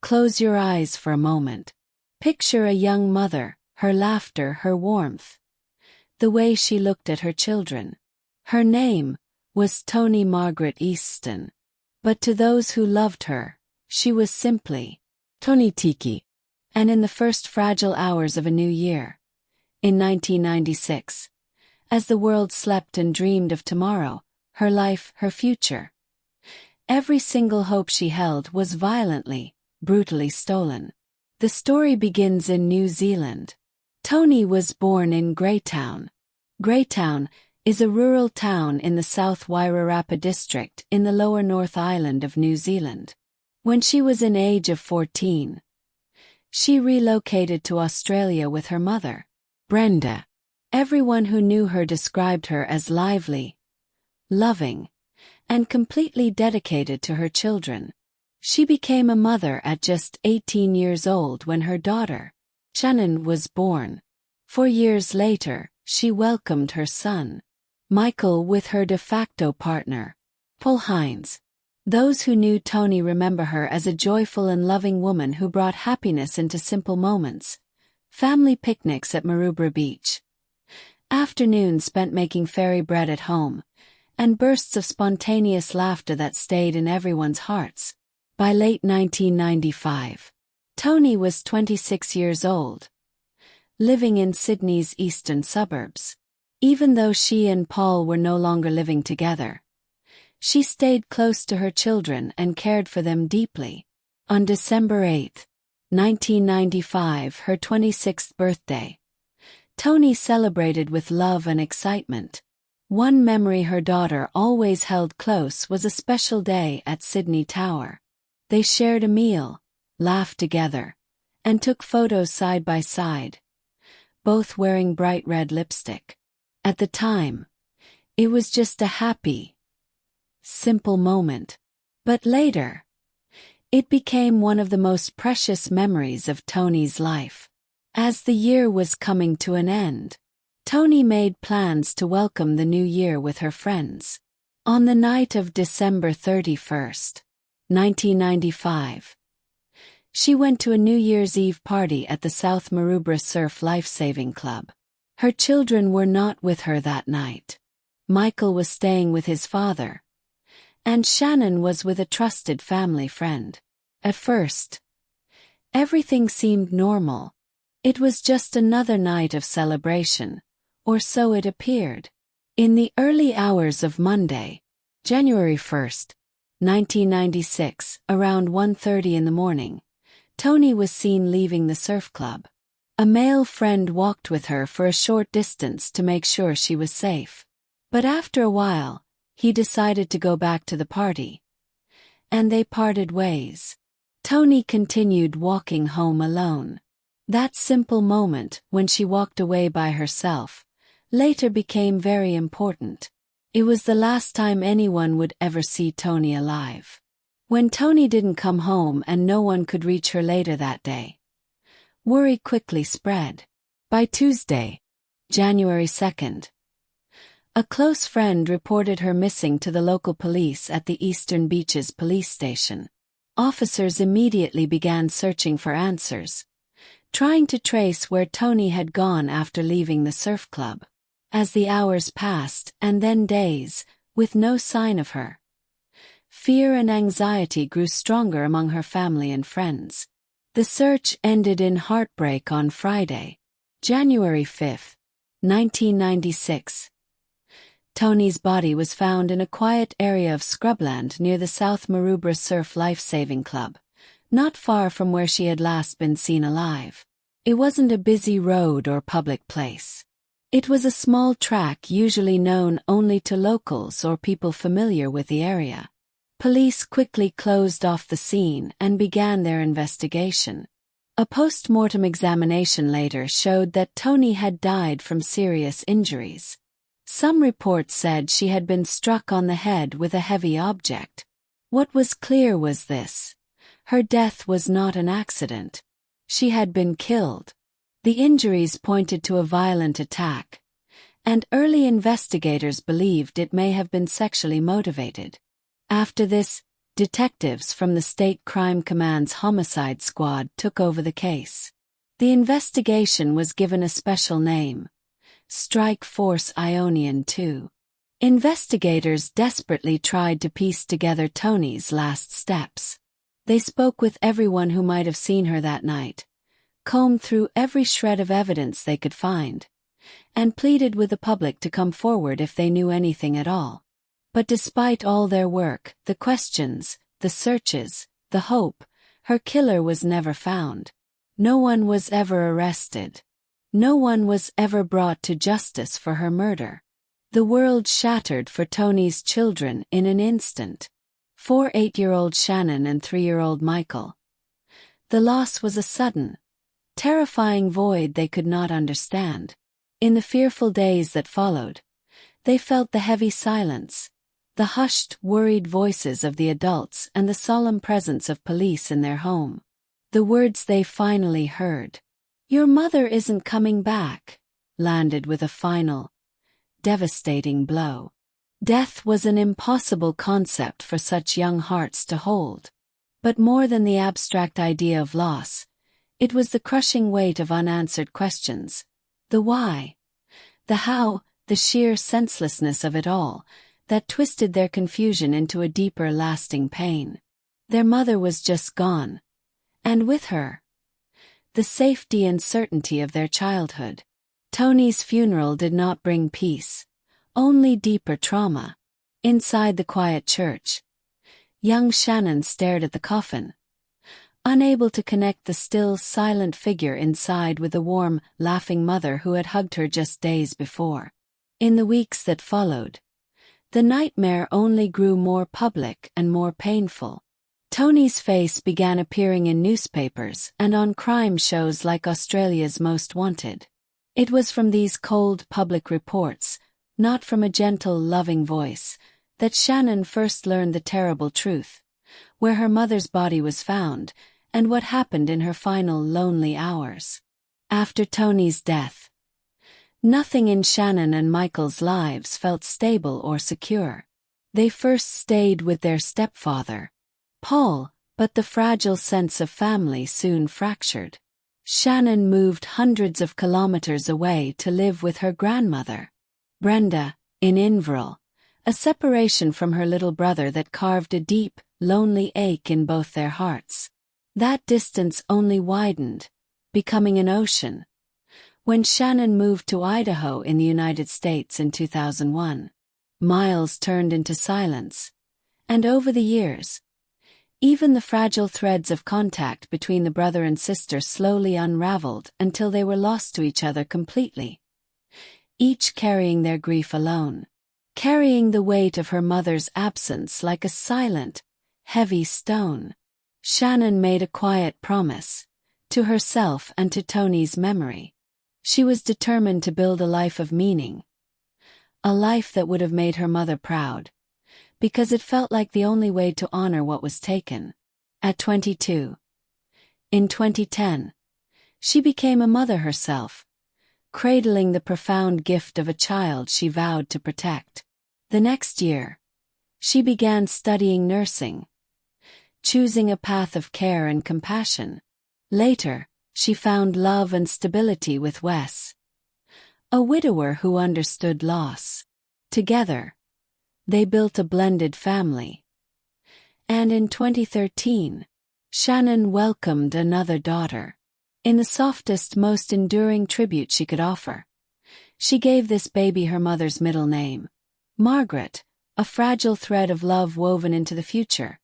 Close your eyes for a moment. Picture a young mother, her laughter, her warmth. The way she looked at her children. Her name was Toni Margaret Easton. But to those who loved her, she was simply Toni Tiki. And in the first fragile hours of a new year, in 1996, as the world slept and dreamed of tomorrow, her life, her future, every single hope she held was violently, brutally stolen. The story begins in New Zealand. Toni was born in Greytown. Greytown is a rural town in the South Wairarapa District in the lower North Island of New Zealand. When she was an age of 14, she relocated to Australia with her mother, Brenda. Everyone who knew her described her as lively, loving, and completely dedicated to her children. She became a mother at just 18 years old when her daughter, Shannon, was born. 4 years later, she welcomed her son, Michael, with her de facto partner, Paul Hines. Those who knew Toni remember her as a joyful and loving woman who brought happiness into simple moments. Family picnics at Maroubra Beach, afternoons spent making fairy bread at home, and bursts of spontaneous laughter that stayed in everyone's hearts. By late 1995, Toni was 26 years old, living in Sydney's eastern suburbs. Even though she and Paul were no longer living together, she stayed close to her children and cared for them deeply. On December 8, 1995, her 26th birthday, Toni celebrated with love and excitement. One memory her daughter always held close was a special day at Sydney Tower. They shared a meal, laughed together, and took photos side by side, both wearing bright red lipstick. At the time, it was just a happy, simple moment. But later, it became one of the most precious memories of Toni's life. As the year was coming to an end, Toni made plans to welcome the new year with her friends. On the night of December 31st, 1995, she went to a New Year's Eve party at the South Maroubra Surf Lifesaving Club. Her children were not with her that night. Michael was staying with his father, and Shannon was with a trusted family friend. At first, everything seemed normal. It was just another night of celebration, or so it appeared. In the early hours of Monday, January 1st, 1996, around 1:30 in the morning, Toni was seen leaving the surf club. A male friend walked with her for a short distance to make sure she was safe. But after a while, he decided to go back to the party, and they parted ways. Toni continued walking home alone. That simple moment, when she walked away by herself, later became very important. It was the last time anyone would ever see Toni alive. When Toni didn't come home and no one could reach her later that day, worry quickly spread. By Tuesday, January 2nd, a close friend reported her missing to the local police at the Eastern Beaches police station. Officers immediately began searching for answers, trying to trace where Toni had gone after leaving the surf club. As the hours passed, and then days, with no sign of her, fear and anxiety grew stronger among her family and friends. The search ended in heartbreak on Friday, January 5, 1996. Toni's body was found in a quiet area of scrubland near the South Maroubra Surf Lifesaving Club, not far from where she had last been seen alive. It wasn't a busy road or public place. It was a small track usually known only to locals or people familiar with the area. Police quickly closed off the scene and began their investigation. A post-mortem examination later showed that Toni had died from serious injuries. Some reports said she had been struck on the head with a heavy object. What was clear was this: her death was not an accident. She had been killed. The injuries pointed to a violent attack, and early investigators believed it may have been sexually motivated. After this, detectives from the State Crime Command's Homicide Squad took over the case. The investigation was given a special name: Strike Force Ionian 2. Investigators desperately tried to piece together Toni's last steps. They spoke with everyone who might have seen her that night, combed through every shred of evidence they could find, and pleaded with the public to come forward if they knew anything at all. But despite all their work, the questions, the searches, the hope, her killer was never found. No one was ever arrested. No one was ever brought to justice for her murder. The world shattered for Toni's children in an instant. 8-year-old Shannon and 3-year-old Michael. The loss was a sudden, terrifying void they could not understand. In the fearful days that followed, they felt the heavy silence, the hushed, worried voices of the adults and the solemn presence of police in their home. The words they finally heard, "Your mother isn't coming back," landed with a final, devastating blow. Death was an impossible concept for such young hearts to hold. But more than the abstract idea of loss, it was the crushing weight of unanswered questions. The why, the how, the sheer senselessness of it all, that twisted their confusion into a deeper, lasting pain. Their mother was just gone. And with her, the safety and certainty of their childhood. Toni's funeral did not bring peace, only deeper trauma. Inside the quiet church, young Shannon stared at the coffin, unable to connect the still, silent figure inside with the warm, laughing mother who had hugged her just days before. In the weeks that followed, the nightmare only grew more public and more painful. Toni's face began appearing in newspapers and on crime shows like Australia's Most Wanted. It was from these cold public reports, not from a gentle, loving voice, that Shannon first learned the terrible truth, where her mother's body was found, and what happened in her final lonely hours. After Toni's death, nothing in Shannon and Michael's lives felt stable or secure. They first stayed with their stepfather, Paul, but the fragile sense of family soon fractured. Shannon moved hundreds of kilometers away to live with her grandmother, Brenda, in Inverell, a separation from her little brother that carved a deep, lonely ache in both their hearts. That distance only widened, becoming an ocean, when Shannon moved to Idaho in the United States in 2001. Miles turned into silence, and over the years, even the fragile threads of contact between the brother and sister slowly unraveled until they were lost to each other completely, each carrying their grief alone, carrying the weight of her mother's absence like a silent, heavy stone. Shannon made a quiet promise, to herself and to Toni's memory. She was determined to build a life of meaning, a life that would have made her mother proud, because it felt like the only way to honor what was taken. At 22, in 2010, she became a mother herself, cradling the profound gift of a child she vowed to protect. The next year, she began studying nursing, choosing a path of care and compassion. Later, she found love and stability with Wes, a widower who understood loss. Together, they built a blended family. And in 2013, Shannon welcomed another daughter. In the softest, most enduring tribute she could offer, she gave this baby her mother's middle name, Margaret, a fragile thread of love woven into the future,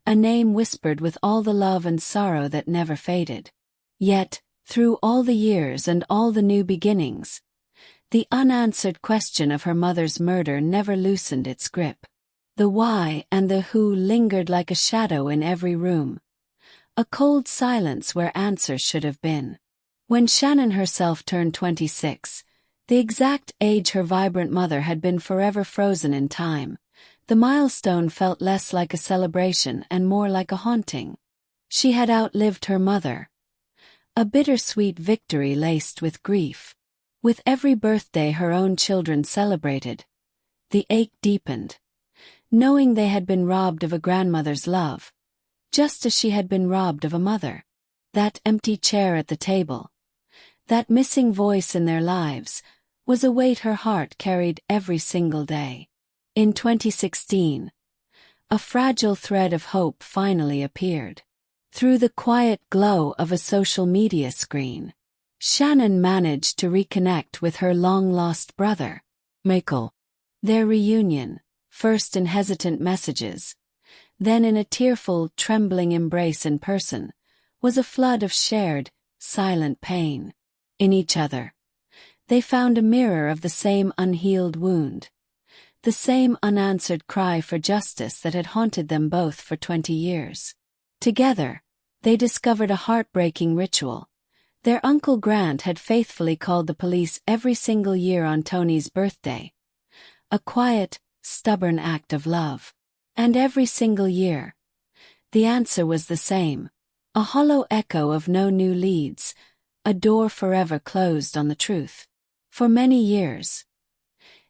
a name whispered with all the love and sorrow that never faded. Yet, through all the years and all the new beginnings, the unanswered question of her mother's murder never loosened its grip. The why and the who lingered like a shadow in every room, a cold silence where answers should have been. When Shannon herself turned 26, the exact age her vibrant mother had been forever frozen in time, the milestone felt less like a celebration and more like a haunting. She had outlived her mother, a bittersweet victory laced with grief. With every birthday her own children celebrated, the ache deepened. knowing they had been robbed of a grandmother's love, just as she had been robbed of a mother. That empty chair at the table, that missing voice in their lives, was a weight her heart carried every single day. In 2016, a fragile thread of hope finally appeared. Through the quiet glow of a social media screen, Shannon managed to reconnect with her long-lost brother, Michael. Their reunion, first in hesitant messages, then in a tearful, trembling embrace in person, was a flood of shared, silent pain. In each other, they found a mirror of the same unhealed wound, the same unanswered cry for justice that had haunted them both for 20 years. Together, they discovered a heartbreaking ritual. Their Uncle Grant had faithfully called the police every single year on Toni's birthday. A quiet, stubborn act of love. And every single year, the answer was the same, a hollow echo of no new leads, a door forever closed on the truth. For many years,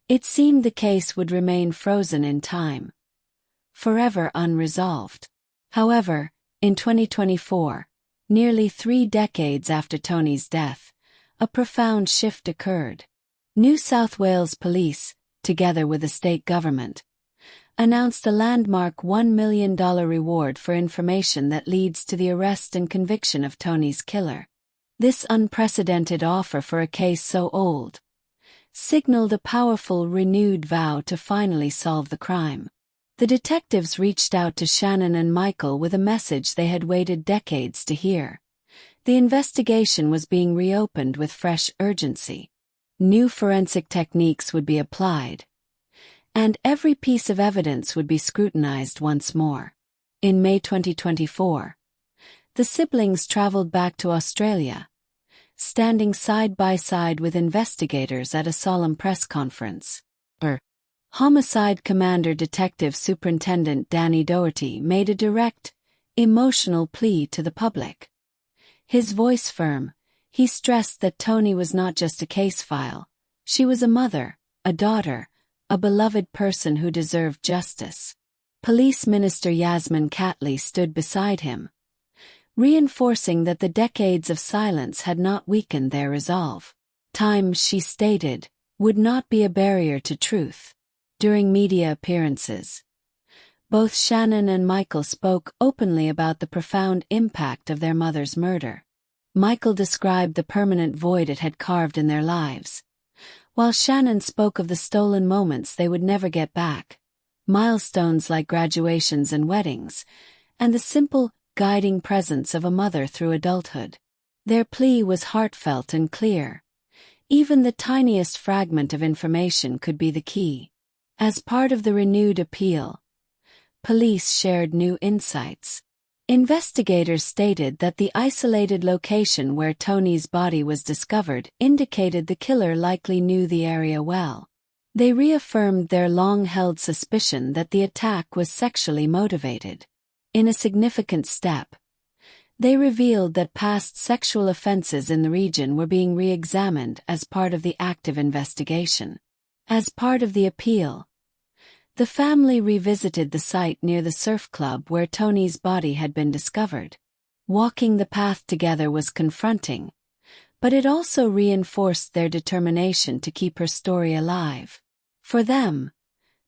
it seemed the case would remain frozen in time, forever unresolved. However, in 2024, nearly 3 decades after Toni's death, a profound shift occurred. New South Wales Police, together with the state government, announced a landmark $1 million reward for information that leads to the arrest and conviction of Toni's killer. This unprecedented offer for a case so old signaled a powerful, renewed vow to finally solve the crime. The detectives reached out to Shannon and Michael with a message they had waited decades to hear. The investigation was being reopened with fresh urgency. New forensic techniques would be applied, and every piece of evidence would be scrutinized once more. In May 2024, the siblings traveled back to Australia, standing side by side with investigators at a solemn press conference. Homicide Commander Detective Superintendent Danny Doherty made a direct, emotional plea to the public. His voice firm, he stressed that Toni was not just a case file. She was a mother, a daughter, a beloved person who deserved justice. Police Minister Yasmin Catley stood beside him, reinforcing that the decades of silence had not weakened their resolve. Time, she stated, would not be a barrier to truth. During media appearances, both Shannon and Michael spoke openly about the profound impact of their mother's murder. Michael described the permanent void it had carved in their lives, while Shannon spoke of the stolen moments they would never get back, milestones like graduations and weddings, and the simple, guiding presence of a mother through adulthood. Their plea was heartfelt and clear. Even the tiniest fragment of information could be the key. As part of the renewed appeal, police shared new insights. Investigators stated that the isolated location where Toni's body was discovered indicated the killer likely knew the area well. They reaffirmed their long-held suspicion that the attack was sexually motivated. In a significant step, they revealed that past sexual offenses in the region were being re-examined as part of the active investigation. As part of the appeal, the family revisited the site near the surf club where Toni's body had been discovered. Walking the path together was confronting, but it also reinforced their determination to keep her story alive. For them,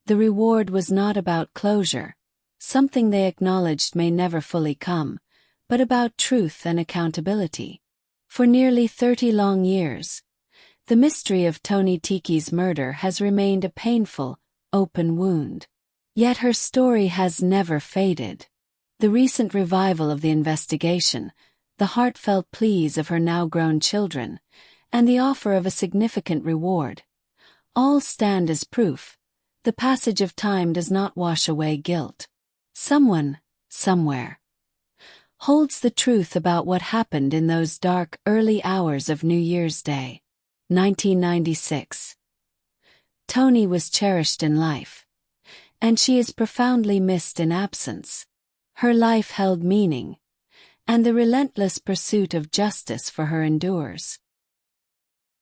the reward was not about closure, something they acknowledged may never fully come, but about truth and accountability. For nearly 30 long years, the mystery of Toni Tiki's murder has remained a painful, open wound. Yet her story has never faded. The recent revival of the investigation, the heartfelt pleas of her now-grown children, and the offer of a significant reward, all stand as proof. The passage of time does not wash away guilt. Someone, somewhere, holds the truth about what happened in those dark, early hours of New Year's Day, 1996. Toni was cherished in life, and she is profoundly missed in absence. Her life held meaning, and the relentless pursuit of justice for her endures.